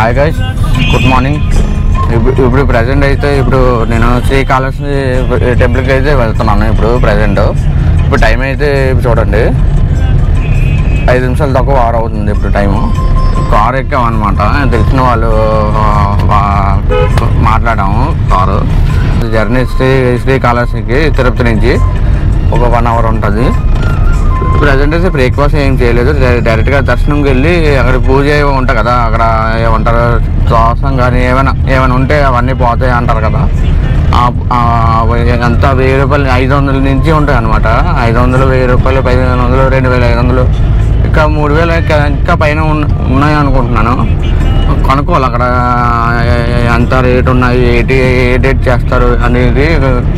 Hi guys, good morning. ఇప్పుడు present అయితే నేను శ్రీకాళహస్తి టెంపుల్కి అయితే వెళ్తున్నాను. ఇప్పుడు టైం అయితే చూడండి 5 నిమిషాలు తక్కువ 6 అవుతుంది. ఇప్పుడు టైము కారు ఎక్కామన్నమాట. తెలిసిన వాళ్ళు మాట్లాడాము. కారు జర్నీ శ్రీకాళహస్తికి తిరుపతి నుంచి ఒక 1 అవర్ ఉంటుంది. ప్రజెంట్ అయితే బ్రేక్ఫాస్ట్ ఏం చేయలేదు. డైరెక్ట్గా దర్శనంకి వెళ్ళి అక్కడ పూజ ఉంటాయి కదా, అక్కడ ఏమంటారు శ్వాసం కానీ ఏమైనా ఉంటే అవన్నీ పోతాయి అంటారు కదా. అంతా 1000 రూపాయలు 500 నుంచి ఉంటాయి అనమాట. 500, 1000 రూపాయలు, 1500, 2500, ఇంకా 3000 ఇంకా పైన ఉన్నాయి అనుకుంటున్నాను. కనుక్కోవాలి అక్కడ ఎంత రేట్ ఉన్నాయి, ఏ డేట్ చేస్తారు అనేది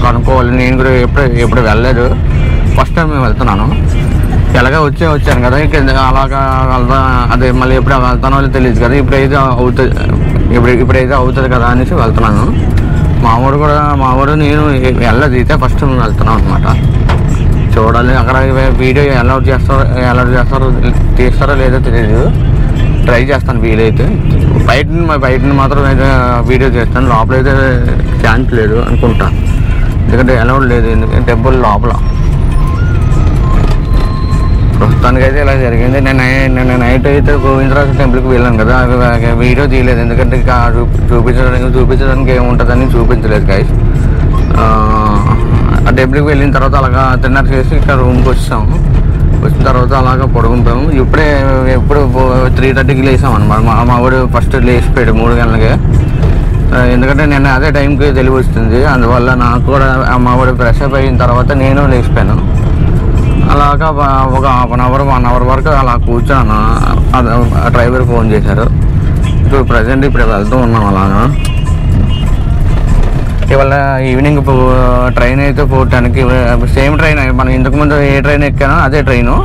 కనుక్కోవాలి. నేను కూడా ఎప్పుడు వెళ్ళలేదు, ఫస్ట్ టైం మేము వెళ్తున్నాను. ఎలాగ వచ్చాను కదా, ఇంకా అలాగా అదే మళ్ళీ ఎప్పుడు వెళ్తానో తెలియదు కదా. ఇప్పుడైతే అవుతుంది కదా అనేసి వెళ్తున్నాను. మా వాడు నేను వెళ్ళదు, అయితే ఫస్ట్ టైం వెళ్తున్నాను అనమాట. చూడాలి అక్కడ వీడియో ఎలా చేస్తారో తీస్తారో లేదో తెలియదు. ట్రై చేస్తాను వీలైతే. బయట మాత్రం అయితే వీడియో చేస్తాను. లోపల అయితే ఛాన్స్ లేదు అనుకుంటా, ఎందుకంటే అలౌడ్ లేదు. ఎందుకంటే టెంపుల్ లోపల. ప్రస్తుతానికి అయితే ఇలా జరిగింది. నేను నైట్ అయితే గోవిందరాజ టెంపుల్కి వెళ్ళాను కదా, వీడియో తీయలేదు. ఎందుకంటే చూపించడానికి ఏముంటుందని చూపించలేదు గైస్. ఆ టెంపుల్కి వెళ్ళిన తర్వాత అలాగా తిన్నర్ చేసి ఇక్కడ రూమ్కి వచ్చిన తర్వాత అలాగా పడుకుంటాము. ఎప్పుడు 3:30కి లేసాం అనమాట. మా వాడు ఫస్ట్ లేచిపోయాడు 3 గంటలకే. ఎందుకంటే నేను అదే టైంకి తెలివి వస్తుంది, అందువల్ల నాకు కూడా మా వాడు ఫ్రెష్ అప్ అయిన తర్వాత నేను లేచిపోయాను. అలాగా ఒక 1 అవర్ వరకు అలా కూర్చొని డ్రైవర్ ఫోన్ చేశారు. ఇప్పుడు వెళ్తూ ఉన్నాం. అలాగా ఇవాళ ఈవినింగ్ ట్రైన్ అయితే 4:10కి సేమ్ ట్రైన్. మనం ఇంతకుముందు ఏ ట్రైన్ ఎక్కానో అదే ట్రైను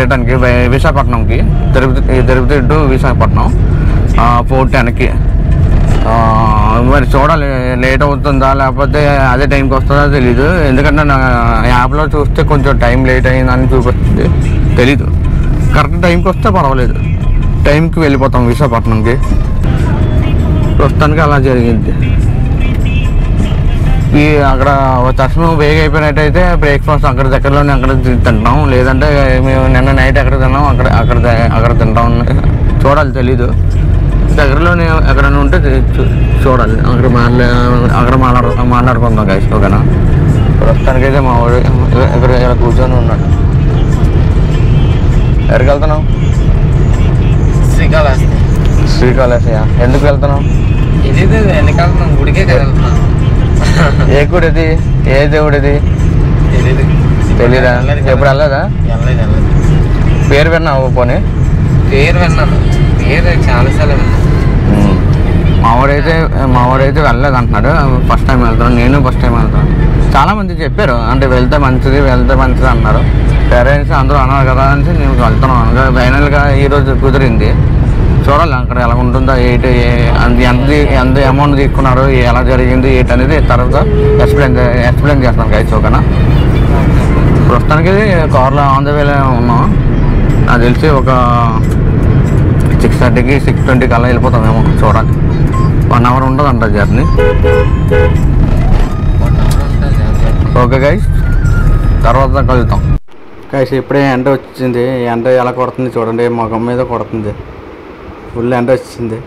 రిటర్న్కి విశాఖపట్నంకి, తిరుపతి టు విశాఖపట్నం 4:10కి. మరి చూడాలి లేట్ అవుతుందా లేకపోతే అదే టైంకి వస్తుందో తెలీదు. ఎందుకంటే నా యాప్లో చూస్తే కొంచెం టైం లేట్ అయిందని చూపిస్తుంది, తెలీదు. కరెక్ట్ టైంకి వస్తే పర్వాలేదు, టైంకి వెళ్ళిపోతాం విశాఖపట్నంకి. ప్రస్తుతానికి అలా జరిగింది. అక్కడ దర్శనం వేగ అయిపోయినట్టయితే బ్రేక్ఫాస్ట్ అక్కడ దగ్గరలోనే అక్కడ తింటాం. లేదంటే మేము నిన్న నైట్ ఎక్కడ తిన్నాం అక్కడ తింటాం. చూడాలి, తెలీదు. దగ్గరలోనే ఎక్కడైనా ఉంటే చూడాలి, అక్కడ మాట్లాడుకుందాం గైస్. ఓకేనా? ప్రస్తుతానికైతే మా వాడు ఇక్కడ కూర్చొని ఉన్నాడు. ఎక్కడికి వెళ్తున్నావు? శ్రీకాళహస్తి. ఎందుకు వెళ్తున్నావు? గుడికే వెళ్తున్నాం. ఏ గుడి ఇది? ఏ దేవుడు ఇది? తెలీదా? ఎప్పుడు వెళ్ళదా? పేరు విన్నావు? పోనీ పేరు విన్నాను, పేరు చాలాసార్లు విన్నాను. మా వాడైతే వెళ్ళలేదు అంటున్నాడు. ఫస్ట్ టైం వెళ్తున్నాను, నేను ఫస్ట్ టైం వెళ్తాను. చాలామంది చెప్పారు, అంటే వెళ్తే మంచిది అన్నారు. పేరెంట్స్ అందరూ అన్నారు కదా అని నేను వెళ్తున్నాను. ఫైనల్గా ఈరోజు కుదిరింది. చూడాలి అక్కడ ఎలా ఉంటుందో, ఎంత అమౌంట్ తీసుకున్నారు, ఎలా జరిగింది ఏంటి అనేది తర్వాత ఎక్స్ప్లెయిన్ చేస్తాను గైస్. ఓకేనా? ప్రస్తుతానికి కార్లో ఆన్ ద వేలో ఉన్నాం. నాకు తెలిసి ఒక 6:30కి 6:20కి అలా వెళ్ళిపోతామేమో. చూడాలి. 1 అవర్ ఉంటుందంట జర్నీ. ఓకే గైస్, తర్వాత కలుద్దాం. గైస్ ఇప్పుడే ఎండ వచ్చింది. ఎండ ఎలా కొడుతుంది చూడండి, మొఖం మీద కొడుతుంది. ఫుల్ ఎండ వచ్చింది.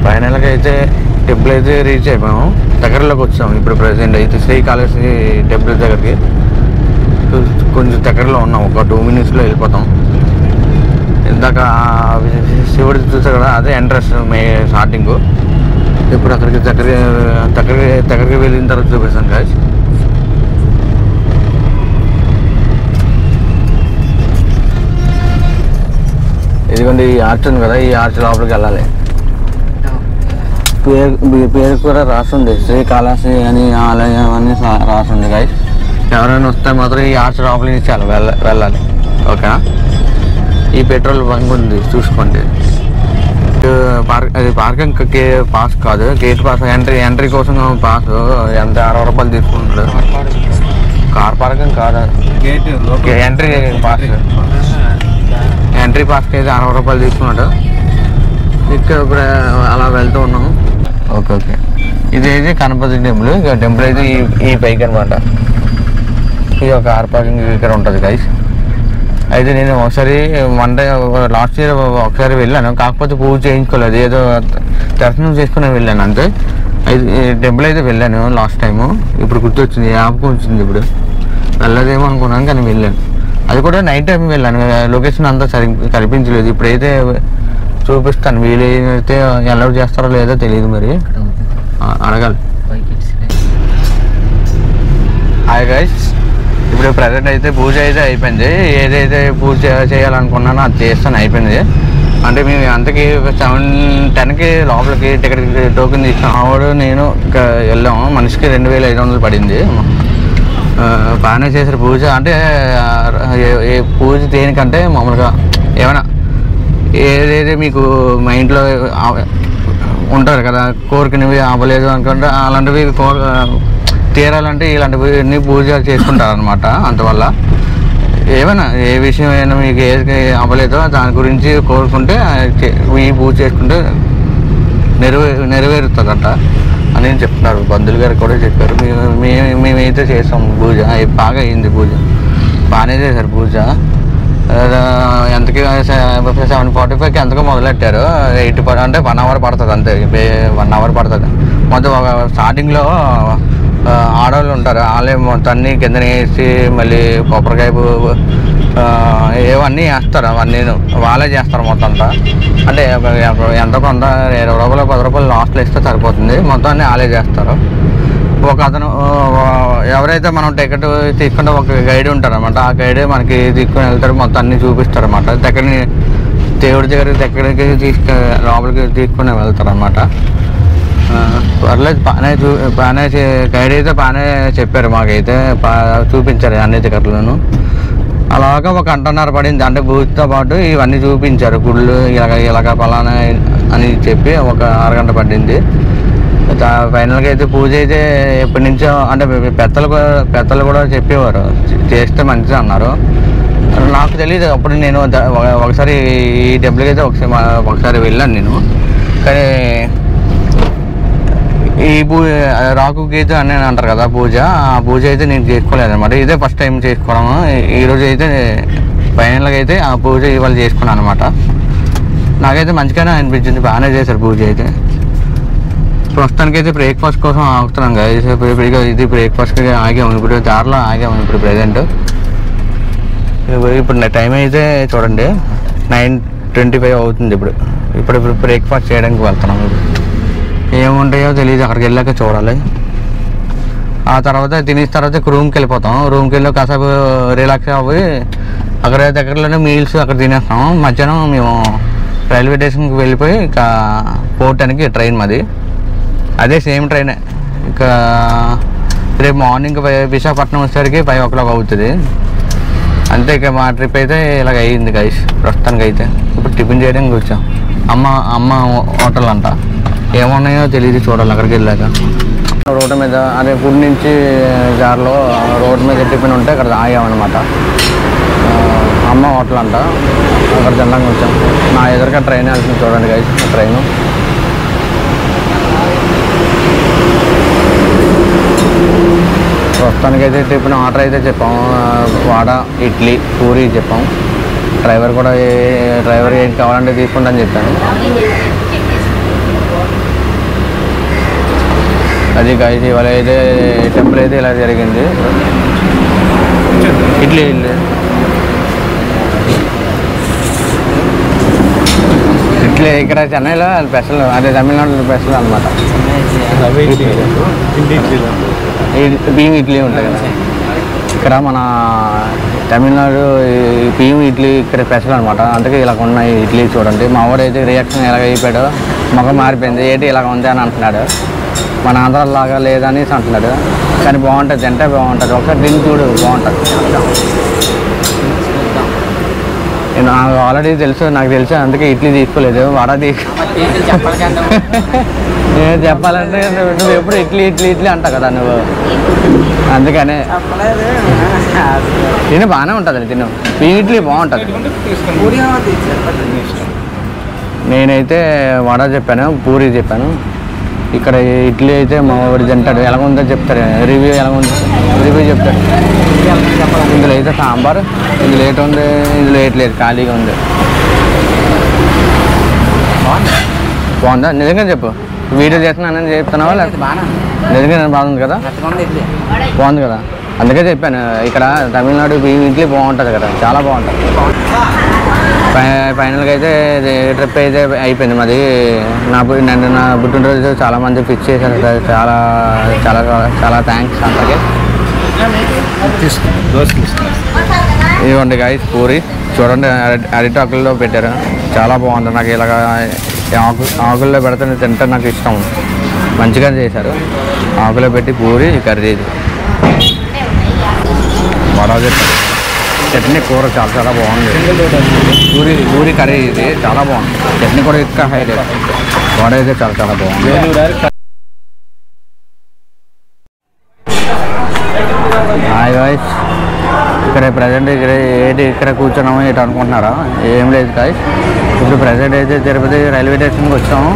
ఫైనల్గా అయితే టెంపుల్ అయితే రీచ్ అయిపోయాము, దగ్గరలోకి వచ్చాము. ఇప్పుడు ప్రజెంట్ అయితే శ్రీకాళహస్తి టెంపుల్ దగ్గరికి కొంచెం దగ్గరలో ఉన్నాం. ఒక 2 మినిట్స్లో వెళ్ళిపోతాం. ఇందాక శివుడి చూసా కదా, అదే ఎంట్రన్స్ స్టార్టింగ్. ఇప్పుడు అక్కడికి దగ్గరికి వెళ్ళిన తర్వాత చూపిస్తాను గాయస్. ఇదిగోండి ఈ ఆర్చ్ ఉంది కదా, ఈ ఆర్చ్ లోపలికి వెళ్ళాలి. పేరు కూడా రాస్తుంది శ్రీకాళహస్తి అని ఆలయం అని రాస్తుంది గైస్. ఎవరైనా వస్తే మాత్రం ఈ ఆర్చ్ లోపల నుంచి చాలా వెళ్ళాలి. ఓకేనా? ఈ పెట్రోల్ బంక్ ఉంది చూసుకోండి. అది పార్కింగ్ పాస్ కాదు, గేట్ పాస్. ఎంట్రీ కోసం పాస్ ఎంత 60 రూపాయలు తీసుకుంటాడు. కార్ పార్కింగ్ కాదు, ఎంట్రీ పాస్. ఎంట్రీ పాస్కి అయితే 60 రూపాయలు తీసుకున్నాడు. ఇక్కడ అలా వెళ్తూ ఉన్నాము. ఓకే ఓకే, ఇది గణపతి టెంపుల్. ఇక టెంపుల్ అయితే ఈ పైకి అనమాట. ఇది ఒక కార్ పార్కింగ్ ఇక్కడ ఉంటుంది గైస్. అయితే నేను ఒకసారి లాస్ట్ ఇయర్ ఒకసారి వెళ్ళాను, కాకపోతే పూజ చేయించుకోలేదు, ఏదో దర్శనం చేసుకుని వెళ్ళాను అంతే. అయితే టెంపుల్ అయితే వెళ్ళాను లాస్ట్ టైము. ఇప్పుడు గుర్తొచ్చింది, జ్ఞాపకం వచ్చింది. ఇప్పుడు వెళ్ళదేమో అనుకున్నాను కానీ వెళ్ళాను. అది కూడా నైట్ టైం వెళ్ళాను. లొకేషన్ అంతా కనిపించలేదు. ఇప్పుడైతే చూపిస్తాను, వీలైతే అలౌట్ చేస్తారో లేదో తెలియదు, మరి అడగాలి. హాయ్ గైస్, ఇప్పుడు ప్రజెంట్ అయితే పూజ అయితే అయిపోయింది. ఏదైతే పూజ చేయాలనుకున్నానో అది చేస్తాను, అయిపోయింది. అంటే మేము అంతకి 7:10కి లోపలికి టికెట్ టోకెన్ తీసుకున్నాం. ఆవిడ నేను ఇంకా వెళ్ళాము. మనిషికి 2500 పడింది. బాగానే చేశారు పూజ. అంటే పూజ దేనికంటే మామూలుగా ఏమైనా ఏదైతే మీకు మైండ్లో ఉంటారు కదా, కోరికనివి అవ్వలేదు అనుకుంటే అలాంటివి తీరాలంటే ఇలాంటివి పూజ చేసుకుంటారు అనమాట. అందువల్ల ఏమైనా ఏ విషయం అయినా మీకు ఏది అవ్వలేదో దాని గురించి కోరుకుంటే ఈ పూజ చేసుకుంటే నెరవేరుతుందంట అని చెప్తున్నారు. బంధువులు గారు కూడా చెప్పారు. మేమైతే చేసాం పూజ, బాగా అయింది పూజ, బాగానే చేశారు పూజ. ఎంతకి 7:45కి ఎంతకో మొదలెట్టారు. 80 అంటే 1 అవర్ పడుతుంది అంతే, 1 అవర్ పడుతుంది. మొత్తం స్టార్టింగ్లో ఆడవాళ్ళు ఉంటారు, వాళ్ళే మొత్తాన్ని కింద వేసి మళ్ళీ కొబ్బరికాయ ఏవన్నీ వేస్తారు. అవన్నీ వాళ్ళే చేస్తారు మొత్తం అంతా. అంటే ఎంత కొంత 20 రూపాయలు 10 రూపాయలు లాస్ట్లో ఇస్తే సరిపోతుంది. మొత్తాన్ని వాళ్ళే చేస్తారు. ఒక అతను ఎవరైతే మనం టికెట్ తీసుకుంటే ఒక గైడ్ ఉంటారు అనమాట. ఆ గైడే మనకి తీసుకుని వెళ్తారు, మొత్తం అన్నీ చూపిస్తారు అనమాట. దగ్గరని దేవుడి దగ్గరికి లోపలికి తీసుకుని వెళ్తారు అనమాట. పర్లేదు, బాగానే గైడ్ అయితే బాగానే చెప్పారు. మాకైతే చూపించారు అన్ని టికెట్లను. అలాగా ఒక 1:30 పడింది. అంటే బూత్తో పాటు ఇవన్నీ చూపించారు, గుళ్ళు ఇలాగ పలానా అని చెప్పి ఒక 1 గంట పడింది. ఫైనల్గా అయితే పూజ అయితే ఎప్పటి నుంచో అంటే పెద్దలు కూడా చెప్పేవారు చేస్తే మంచిది అన్నారు. నాకు తెలియదు అప్పుడు. నేను ఒకసారి ఈ టెంపుల్కి అయితే ఒకసారి వెళ్ళాను నేను. కానీ ఈ రాకు గీత అని అంటారు కదా పూజ, ఆ పూజ అయితే నేను చేసుకోలేదు అనమాట. ఇదే ఫస్ట్ టైం చేసుకోవడము. ఈరోజు అయితే ఫైనల్గా అయితే ఆ పూజ ఇవాళ చేసుకున్నాను అనమాట. నాకైతే మంచిగానే అనిపించింది, బాగానే చేశారు పూజ అయితే. ప్రస్తుతానికి అయితే బ్రేక్ఫాస్ట్ కోసం ఆగుతున్నాం కదా. ఇది బ్రేక్ఫాస్ట్కి ఆగాము. ఇప్పుడు దారిలో ఆగాము ఇప్పుడు ప్రజెంట్. ఇప్పుడు టైం అయితే చూడండి 9:25 అవుతుంది. ఇప్పుడు బ్రేక్ఫాస్ట్ చేయడానికి వెళ్తున్నాం. ఏముంటాయో తెలియదు, అక్కడికి వెళ్ళాక చూడాలి. ఆ తర్వాత తినేసిన తర్వాత రూమ్కి వెళ్ళిపోతాం. రూమ్కి వెళ్ళి కాసేపు రిలాక్స్ అవ్వి అక్కడ దగ్గరలోనే మీల్స్ అక్కడ తినేస్తాం. మధ్యాహ్నం మేము రైల్వే స్టేషన్కి వెళ్ళిపోయి ఇక 4:10కి ట్రైన్ మాది. అదే సేమ్ ట్రైనే. ఇక రేపు మార్నింగ్ విశాఖపట్నం వచ్చేసరికి 5 o'clock అవుతుంది అంతే. ఇక మా ట్రిప్ అయితే ఇలాగ అయ్యింది గైస్ ప్రస్తుతానికి అయితే. ఇప్పుడు టిఫిన్ చేయడానికి వచ్చాం. అమ్మ హోటల్ అంట, ఏమున్నాయో తెలియదు, చూడాలి అక్కడికి వెళ్ళాక. రోడ్డు మీద అదే గుడి నుంచి దారిలో రోడ్డు మీద టిఫిన్ ఉంటే అక్కడ ఆగామన్నమాట. అమ్మ హోటల్ అంట, అక్కడ తినడానికి వచ్చాం. నా ఎదురుగా ట్రైన్ వెళ్తుంది చూడండి గైస్. ట్రైను ప్రస్తుతానికైతే టిఫిన్ ఆర్డర్ అయితే చెప్పాము. వడ, ఇడ్లీ, పూరి చెప్పాం. డ్రైవర్ ఏం కావాలంటే తీసుకుంటాను చెప్పాను. అది గైస్ ఇవాళ అయితే టెంపుల్ అయితే ఇలా జరిగింది. ఇడ్లీ ఇక్కడ చెన్నైలో స్పెషల్, అదే తమిళనాడులో స్పెషల్ అనమాట. బియ్యం ఇడ్లీ ఉంటాయి కదా. ఇక్కడ మన తమిళనాడు పిఎం ఇడ్లీ ఇక్కడ స్పెషల్ అనమాట. అందుకే ఇలా ఉన్నాయి ఇడ్లీ చూడండి. మా వాడైతే రియాక్షన్ ఎలాగ అయిపోయాడు, ముఖం మారిపోయింది, ఏంటి ఇలాగ ఉంది అని అంటున్నాడు. మన ఆంధ్రాలాగా లేదని అంటున్నాడు. కానీ బాగుంటుంది, తింటే బాగుంటుంది. ఒకసారి తిని చూడు, బాగుంటుంది. నాకు ఆల్రెడీ తెలుసు, నాకు తెలుసు, అందుకే ఇడ్లీ తీసుకోలేదు. వడ నేను చెప్పాలంటే నువ్వు ఎప్పుడు ఇడ్లీ ఇడ్లీ ఇడ్లీ అంటావు కదా నువ్వు, అందుకనే తిని బాగానే ఉంటుంది. తిను ఇడ్లీ బాగుంటుంది. నేనైతే వడ చెప్పాను, పూరి చెప్పాను. ఇక్కడ ఇడ్లీ అయితే మా వాడు తింటాడు, ఎలా ఉందో చెప్తాడు, రివ్యూ ఎలా ఉంది రివ్యూ చెప్తాడు. ఇందులో అయితే సాంబార్, ఇందులో ఏటి ఉంది, ఇందులో ఏటి లేదు, ఖాళీగా ఉంది. బాగుందా? నిజంగా చెప్పు, వీడియో చేస్తున్నానని చెప్తున్నావా లేకపోతే నిజంగా బాగుంది కదా? బాగుంది కదా, అందుకే చెప్పాను. ఇక్కడ తమిళనాడు ఇడ్లీ బాగుంటుంది కదా, చాలా బాగుంటుంది. ఫైనల్గా అయితే ట్రిప్ అయితే అయిపోయింది మాది. నన్ను నా పుట్టినరోజు చాలామంది ఫిక్స్ చేశారు. చాలా చాలా చాలా థ్యాంక్స్ అందరికీ. ఇదిగోండి గాయస్ పూరి చూడండి, అరిటాకుల్లో పెట్టారు, చాలా బాగుంది. నాకు ఇలాగ ఆకుల్లో పెడితే తింటే నాకు ఇష్టం, మంచిగా చేశారు. ఆకులో పెట్టి పూరి కర్రీ, ఇది వడ చెప్పారు, చట్నీ కూర చాలా చాలా బాగుంది. పూరి కర్రీ ఇది చాలా బాగుంది, చట్నీ కూడా ఇంకా హైలైట్. వడ అయితే చాలా చాలా బాగుంది. హాయ్ గాయ్స్, ఇక్కడ ప్రజెంట్ ఇక్కడ కూర్చున్నాము ఏంటి అనుకుంటున్నారా? ఏం లేదు గాయ్స్, ఇప్పుడు ప్రజెంట్ అయితే తిరుపతి రైల్వే స్టేషన్కి వచ్చాము.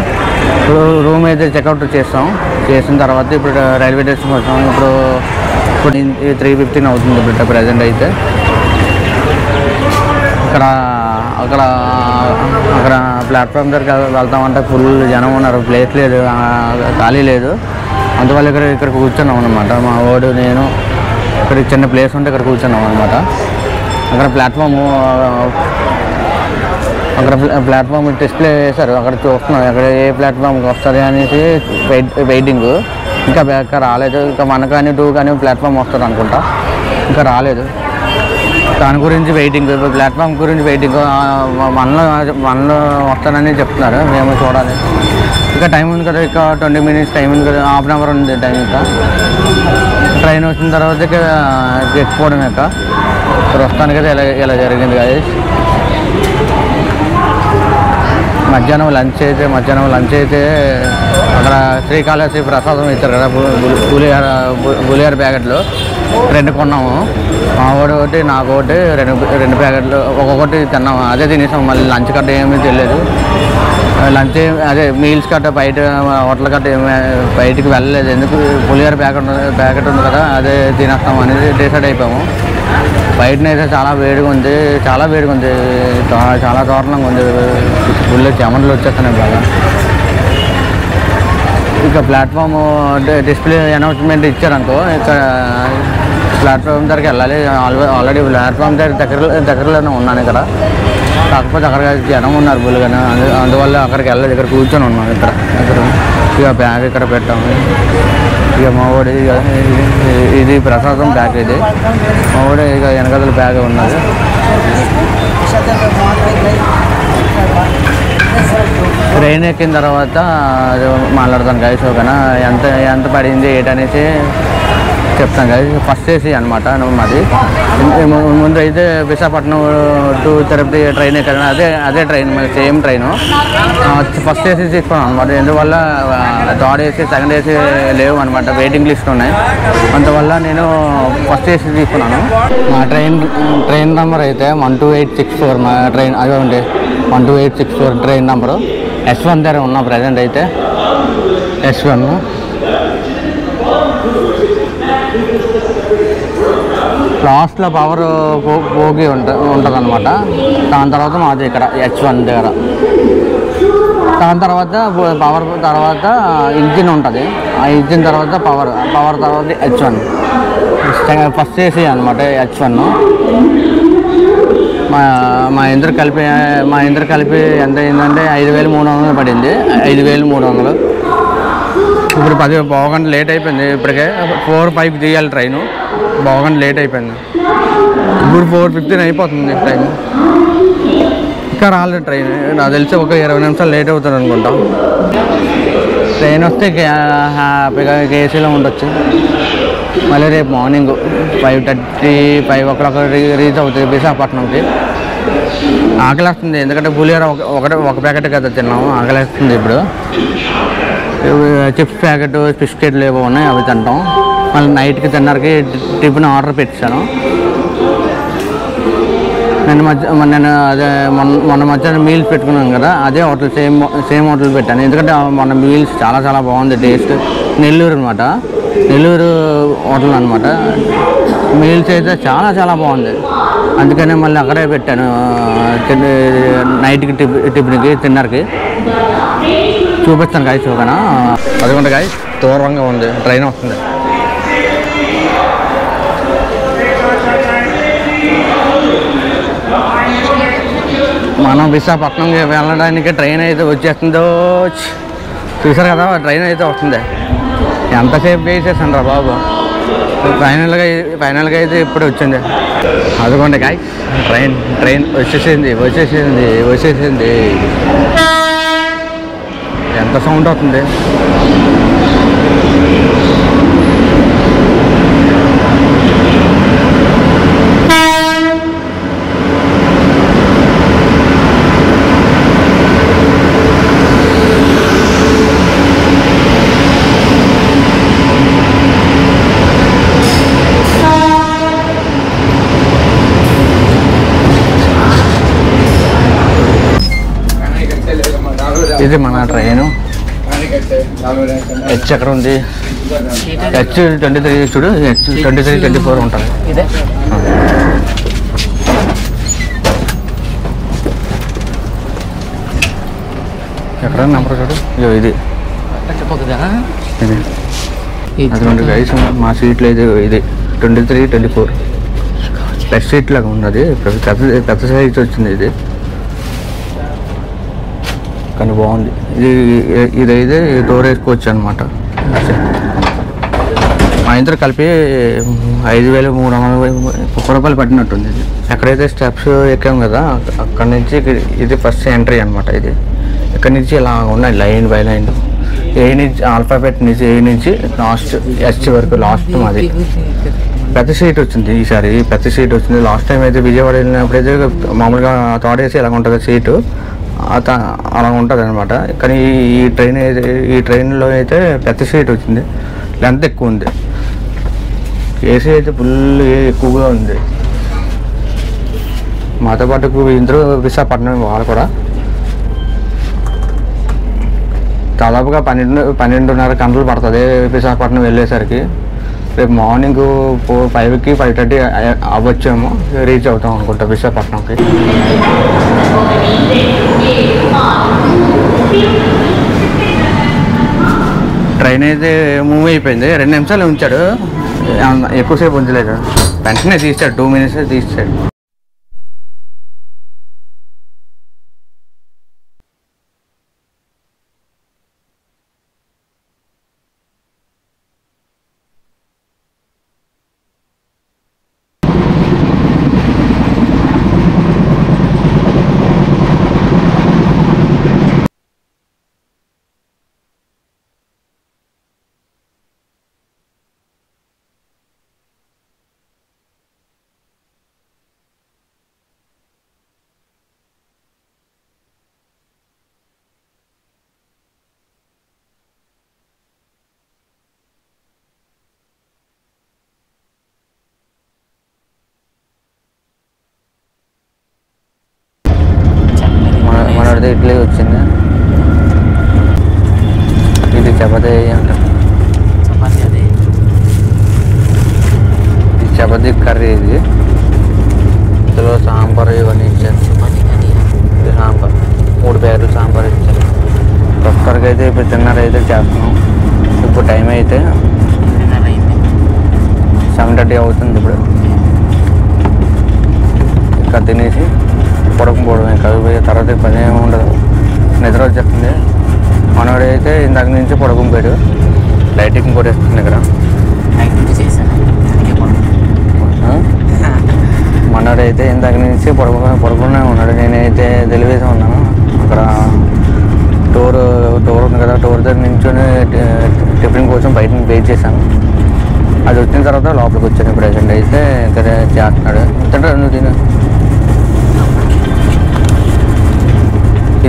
ఇప్పుడు రూమ్ అయితే చెక్అవుట్ చేసిన తర్వాత ఇప్పుడు రైల్వే స్టేషన్కి వచ్చాము. ఇప్పుడు 3:15 అవుతుంది ఇప్పుడు ప్రజెంట్ అయితే. అక్కడ ప్లాట్ఫామ్ దగ్గరికి వెళ్తామంటే ఫుల్ జనం ఉన్నారు, ప్లేస్ లేదు, ఖాళీ లేదు. అందువల్ల ఇక్కడ కూర్చున్నాం అనమాట. మా వాడు నేను ఇక్కడ చిన్న ప్లేస్ ఉంటే ఇక్కడ కూర్చున్నాం అనమాట. అక్కడ ప్లాట్ఫామ్ డిస్ప్లే వేశారు, అక్కడ చూస్తున్నాం అక్కడ ఏ ప్లాట్ఫామ్కి వస్తుంది అనేసి వెయిటింగ్. ఇంకా రాలేదు. ఇంకా 1 కానీ 2 కానీ ప్లాట్ఫామ్ వస్తుంది అనుకుంటా, ఇంకా రాలేదు. దాని గురించి వెయిటింగ్, ప్లాట్ఫామ్ గురించి వెయిటింగ్. 1లో వస్తానని చెప్తున్నారు, మేము చూడాలి. ఇంకా టైం ఉంది కదా, ఇంకా 20 minutes టైం ఉంది కదా, ½ hour ఉంది టైం. ఇంకా ట్రైన్ వచ్చిన తర్వాత ఎక్కిపోవడం. ఇంకా ప్రస్తుతానికి అయితే ఇలా జరిగింది కదా. మధ్యాహ్నం లంచ్ అయితే అక్కడ శ్రీకాళహస్తి ప్రసాదం ఇచ్చారు కదా, పులిహార ప్యాకెట్లు 2 కొన్నాము. మా వాడు ఒకటి, నాకు ఒకటి, 2 ప్యాకెట్లు ఒక్కొక్కటి తిన్నాము. అదే తినేసాము. మళ్ళీ లంచ్ కట్ట ఏమీ తెలియదు. లంచ్ అదే మీల్స్ కట్ట బయట హోటల్ కట్ట బయటికి వెళ్ళలేదు. ఎందుకు, పులిహార ప్యాకెట్ ఉంది కదా, అదే తినేస్తాం అనేది డిసైడ్ అయిపోయాము. బయటనైతే చాలా వేడిగా ఉంది, చాలా దారుణంగా ఉంది. ఫుల్ చెమటలు వచ్చేస్తున్నాయి బాగా. ఇక ప్లాట్ఫామ్ డిస్ప్లే అనౌన్స్మెంట్ ఇచ్చారనుకో, ఇక్కడ ప్లాట్ఫామ్ దగ్గరికి వెళ్ళాలి. ఆల్రెడీ ప్లాట్ఫామ్ దగ్గరలోనే ఉన్నాను ఇక్కడ. కాకపోతే అక్కడ జనం ఉన్నారు ఫుల్గానే, అందువల్ల అక్కడికి వెళ్ళలేదు. ఇక్కడ కూర్చొని ఉన్నాం. ఇక్కడ ఇక బ్యాగ్ ఇక్కడ పెట్టాము. ఇక మా వాడి ఇది ప్రసాదం బ్యాగ్, ఇది మా వాడి ఇక వెనకదల బ్యాగ్ ఉన్నది. ట్రైన్ ఎక్కిన తర్వాత మాట్లాడతాను గాయస్. ఓకేనా, ఎంత పడింది ఏంటనేసి చెప్తాను గాయస్. ఫస్ట్ ఏసీ అనమాట మాది. ముందు అయితే విశాఖపట్నం టు తిరుపతి ట్రైన్ ఎక్కాను, అదే train, same train. First AC తీసుకున్నాను అనమాట. ఎందువల్ల థర్డ్ ఏసీ, సెకండ్ ఏసీ లేవు అనమాట, వెయిటింగ్ లిస్ట్ ఉన్నాయి. అందువల్ల నేను ఫస్ట్ ఏసీ తీసుకున్నాను. మా ట్రైన్ నెంబర్ అయితే 12864. మా ట్రైన్ అదే ఉంది 12864 ట్రైన్ నెంబరు. S1 దగ్గర ఉన్నాం ప్రజెంట్ అయితే. S1 లాస్ట్లో పవర్ పోగి ఉంటుంది అనమాట. దాని తర్వాత మాది ఇక్కడ H1 దగ్గర. దాని తర్వాత పవర్ తర్వాత ఇంజిన్ ఉంటుంది. ఆ ఇంజిన్ తర్వాత పవర్ తర్వాత H1. ఫస్ట్ ఏసీ అనమాట H1. మా ఇద్దరు కలిపి ఎంత అయిందంటే 5300 పడింది. 5300. ఇప్పుడు 10 గంట లేట్ అయిపోయింది. ఇప్పటికే 4:05 తీయాలి ట్రైను. 10 గంట లేట్ అయిపోయింది. ఇప్పుడు 4:15 అయిపోతుంది టైం, ఇంకా రాలేదు ట్రైన్. నాకు తెలిసి ఒక 20 నిమిషాలు లేట్ అవుతుంది అనుకుంటా. ట్రైన్ వస్తే హ్యాపీగా ఏసీలో ఉండొచ్చు. మళ్ళీ రేపు మార్నింగ్ 5:30 5 o'clock రీచ్ అవుతుంది విశాఖపట్నంకి. ఆకలేస్తుంది, ఎందుకంటే పులిహోర ఒక ప్యాకెట్ కదా తిన్నాము. ఆకలేస్తుంది ఇప్పుడు. చిప్స్ ప్యాకెట్ బిస్కెట్లు ఏవో ఉన్నాయి, అవి తింటాం. మళ్ళీ నైట్కి తిన్నరకి టిఫిన్ ఆర్డర్ పెట్టాను. నేను అదే మొన్న మధ్యాహ్నం మీల్స్ పెట్టుకున్నాను కదా, అదే హోటల్ సేమ్ హోటల్ పెట్టాను. ఎందుకంటే మొన్న మీల్స్ చాలా బాగుంది టేస్ట్. నెల్లూరు అనమాట, నెల్లూరు హోటల్ అనమాట. మీల్స్ అయితే చాలా బాగుంది. అందుకనే మళ్ళీ అక్కడే పెట్టాను నైట్కి టిఫిన్కి తిన్నరకి. చూపిస్తాను గాయస్. ఓకేనా? అదిగోండి గాయస్, దూరంగా ఉంది, ట్రైన్ వస్తుంది. మనం విశాఖపట్నంకి వెళ్ళడానికి ట్రైన్ అయితే వచ్చేస్తుందో. చూసారు కదా, ట్రైన్ అయితే వస్తుంది. ఎంతసేపు వేసేసాను రా బాబు. ఫైనల్గా అయితే ఇప్పుడు వచ్చింది. అదిగోండి గాయస్, ట్రైన్ వచ్చేసింది. ఎంత సౌండ్ అవుతుంది. ఇది మన ట్రైను. హెచ్ ఎక్కడ ఉంది? H23 చూడు, H23 24 ఉంటుంది. ఎక్కడ నెంబర్ చూడు, ఇది అదిగోండి గైస్. మా సీట్లు అయితే ఇది 23 24 ప్లస్ సీట్ లాగా ఉన్నది. పెద్ద సైజ్ వచ్చింది ఇది, కానీ బాగుంది. ఇదైతే డోర్ వేసుకోవచ్చు అనమాట. మా ఇంట్లో కలిపి 5,330 రూపాయలు పట్టినట్టుంది. ఇది ఎక్కడైతే స్టెప్స్ ఎక్కాం కదా, అక్కడ నుంచి ఇది ఫస్ట్ ఎంట్రీ అనమాట. ఇది ఇక్కడ నుంచి ఇలా ఉన్నాయి లైన్ బై లైన్. ఏ నుంచి ఆల్ఫాబెట్ నుంచి ఏ నుంచి లాస్ట్ H వరకు లాస్ట్. మాది పెద్ద సీట్ వచ్చింది ఈసారి, పెద్ద సీట్ వచ్చింది. లాస్ట్ టైం అయితే విజయవాడ వెళ్ళినప్పుడైతే మామూలుగా తోడేసి ఇలా ఉంటుంది సీటు, అలా ఉంటుంది అనమాట. కానీ ఈ ట్రైన్లో అయితే పెద్ద సీట్ వచ్చింది, లెంత్ ఎక్కువ ఉంది. ఏసీ అయితే ఫుల్ ఎక్కువగా ఉంది. మాతో పాటు ఇందరూ విశాఖపట్నం వాళ్ళు కూడా. దాదాపుగా 12:30 గంటలు పడుతుంది విశాఖపట్నం వెళ్ళేసరికి. రేపు మార్నింగ్ 5కి 5:30 అవ్వచ్చేమో రీచ్ అవుతాం అనుకుంటా విశాఖపట్నంకి. ట్రైన్ అయితే మూవ్ అయిపోయింది. 2 నిమిషాలు ఉంచాడు, ఎక్కువసేపు ఉంచలేదు. వెంటనే తీసాడు, 2 minutes తీసాడు. మనది ఇడ్లీ వచ్చింది. ఇది చపాతీ అంటారు, ఇది చపాతీ కర్రీ. ఇది ఇందులో సాంబార్ ఇవన్నీ ఇచ్చారు. ఇది సాంబార్, 3 ప్యాకెట్లు సాంబార్ ఇచ్చారు. ప్రస్తుతానికి అయితే ఇప్పుడు డిన్నర్ అయితే చేస్తున్నాం. ఇప్పుడు టైం అయితే 7:30 అవుతుంది. ఇప్పుడు ఇక్కడ తినేసి పడుకుపోవడమే, కలిపి తర్వాత పని ఏమి ఉండదు. నిద్ర వచ్చేస్తుంది. మనవాడు అయితే ఇందాక నుంచి పడుకుపోయాడు. లైటింగ్ కొట్టేస్తుంది ఇక్కడ. మనోడైతే ఇందాక నుంచి పడుకునే ఉన్నాడు. నేనైతే తెలివేసి ఉన్నాను. అక్కడ టోర్ ఉంది కదా, టోర్ దగ్గర నించుని టిఫిన్ కోసం బయట వెయిట్ చేశాను. అది వచ్చిన తర్వాత లోపలికి వచ్చాను. ప్రెసెంట్ అయితే ఇక్కడ చేస్తున్నాడు. తింటాడు నువ్వు తిన.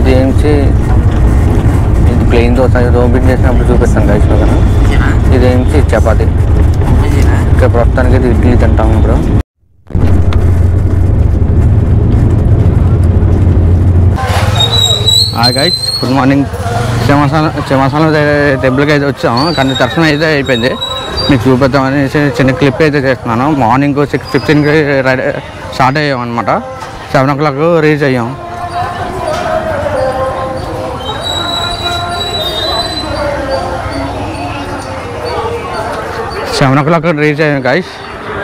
ఇది ఏంచి ఇది ప్లెయిన్ దోశ ఓపెన్ చేసినప్పుడు చూపిస్తాను గైస్ కదా. ఇది ఏంచి చపాతి. ఇక్కడ ప్రస్తుతానికి ఇది ఇడ్లీ తింటాము ఇప్పుడు. Guys good morning. సింహాసనం టెంపుల్కి అయితే వచ్చాము, కానీ దర్శనం అయితే అయిపోయింది. మీకు చూపిద్దామని చిన్న క్లిప్ అయితే చేస్తున్నాను. మార్నింగ్ 6:15కి స్టార్ట్ అయ్యాం అనమాట. 7 o'clock రీచ్ అయ్యాం. రీచ్ అయ్యాం గైస్.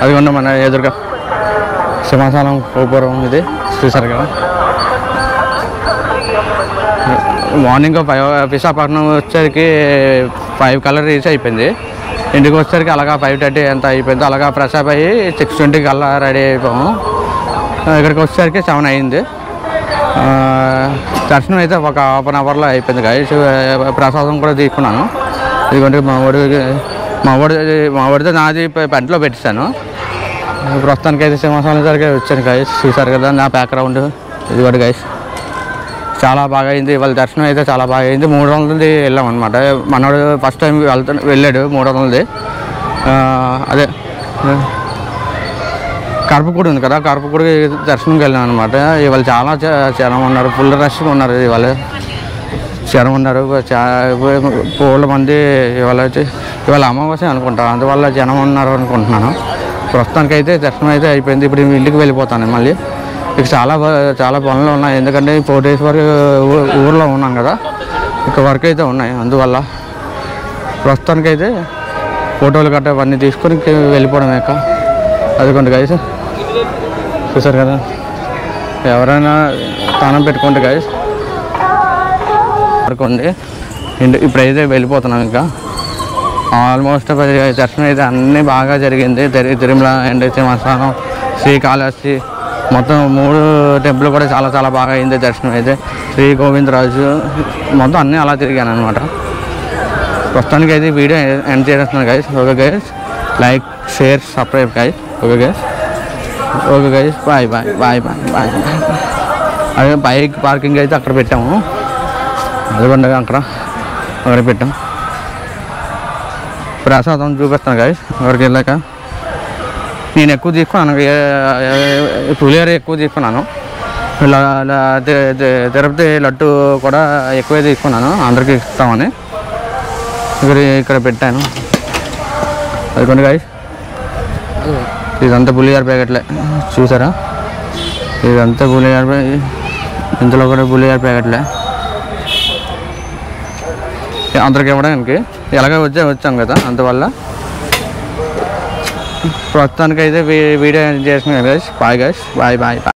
అది కూడా మన ఎదురుగా సింహాసనం గోపురం ఇది చూసారు కదా. మార్నింగ్ 5 విశాఖపట్నం వచ్చేసరికి 5 కల్లా రీచ్ అయిపోయింది. ఇంటికి వచ్చేసరికి అలాగా 5:30 ఎంత అయిపోయింది. అలాగా ఫ్రెష్ అప్ అయ్యి 6:20కి అలా రెడీ అయిపోయాము. ఇక్కడికి వచ్చేసరికి 7 అయింది. దర్శనం అయితే ఒక ½ an hourలో అయిపోయింది గైస్. ప్రసాదం కూడా తీసుకున్నాను. ఇదిగోండి మా వాడితో నాది పెంటలో పెట్టిస్తాను. ప్రస్తుతానికి అయితే సింహాసనం దగ్గరికి వచ్చాను గైస్. చూసారు కదా నా బ్యాక్గ్రౌండ్. ఇదిగోండి గైస్, చాలా బాగా అయింది. వాళ్ళ దర్శనం అయితే చాలా బాగా అయింది. 300 వెళ్ళాం అనమాట. మనోడు ఫస్ట్ టైం వెళ్ళాడు 300. అదే కరపకూడి ఉంది కదా, కరపకూడి దర్శనంకి వెళ్ళాం అనమాట. ఇవాళ చాలా జనం ఉన్నారు, ఫుల్ రష్గా ఉన్నారు. ఇవాళ జనం ఉన్నారు, పూల మంది. ఇవాళ అమావాస్య అనుకుంటా, అందువల్ల జనం ఉన్నారు అనుకుంటున్నాను. ప్రస్తుతానికి అయితే దర్శనం అయితే అయిపోయింది. ఇప్పుడు ఇంటికి వెళ్ళిపోతాను మళ్ళీ. ఇక చాలా పనులు ఉన్నాయి, ఎందుకంటే 4 days వరకు ఊర్లో ఉన్నాం కదా. ఇక వర్క్ అయితే ఉన్నాయి, అందువల్ల ప్రస్తుతానికి అయితే ఫోటోలు గట్రా అవన్నీ తీసుకొని వెళ్ళిపోవడం. ఇక అదిగోండి గైస్, చూసారు కదా. ఎవరైనా స్థానం పెట్టుకుంటే గైస్ వర్క్ ఉంది. ఇప్పుడైతే వెళ్ళిపోతున్నాం. ఇంకా ఆల్మోస్ట్ దర్శనం అయితే అన్నీ బాగా జరిగింది. తిరుమల అండ్ సింహాసనం, శ్రీకాళహస్తి మొత్తం 3 టెంపుల్ కూడా చాలా బాగా అయింది దర్శనం అయితే. శ్రీ గోవిందరాజు మొత్తం అన్నీ అలా తిరిగాను అనమాట. ప్రస్తుతానికి అయితే వీడియో ఎండ్ చేస్తున్నాను guys. Okay guys, like share subscribe guys. Okay guys, bye. అదే బైక్ పార్కింగ్ అయితే అక్కడ పెట్టాము. అదిగోండి అక్కడ పెట్టాం. ప్రసాదం చూపిస్తాను గైస్. అక్కడికి వెళ్ళాక నేను ఎక్కువ తీసుకున్నాను, పులిహోర ఎక్కువ తీసుకున్నాను. ఇలా తిరుపతి లడ్డు కూడా ఎక్కువే తీసుకున్నాను, అందరికీ ఇస్తామని. ఇక్కడ పెట్టాను. అదిగోండి గైస్, ఇదంతా పులిహోర ప్యాకెట్లే. చూసారా, ఇదంతా పులిహోర. ఇందులో కూడా పులిహోర ప్యాకెట్లే అందరికి ఇవ్వడానికి. ఎలాగ వచ్చాం కదా, అందువల్ల ప్రస్తుతానికి అయితే వీడియో చేస్తున్నాను గైస్. Bye guys, bye.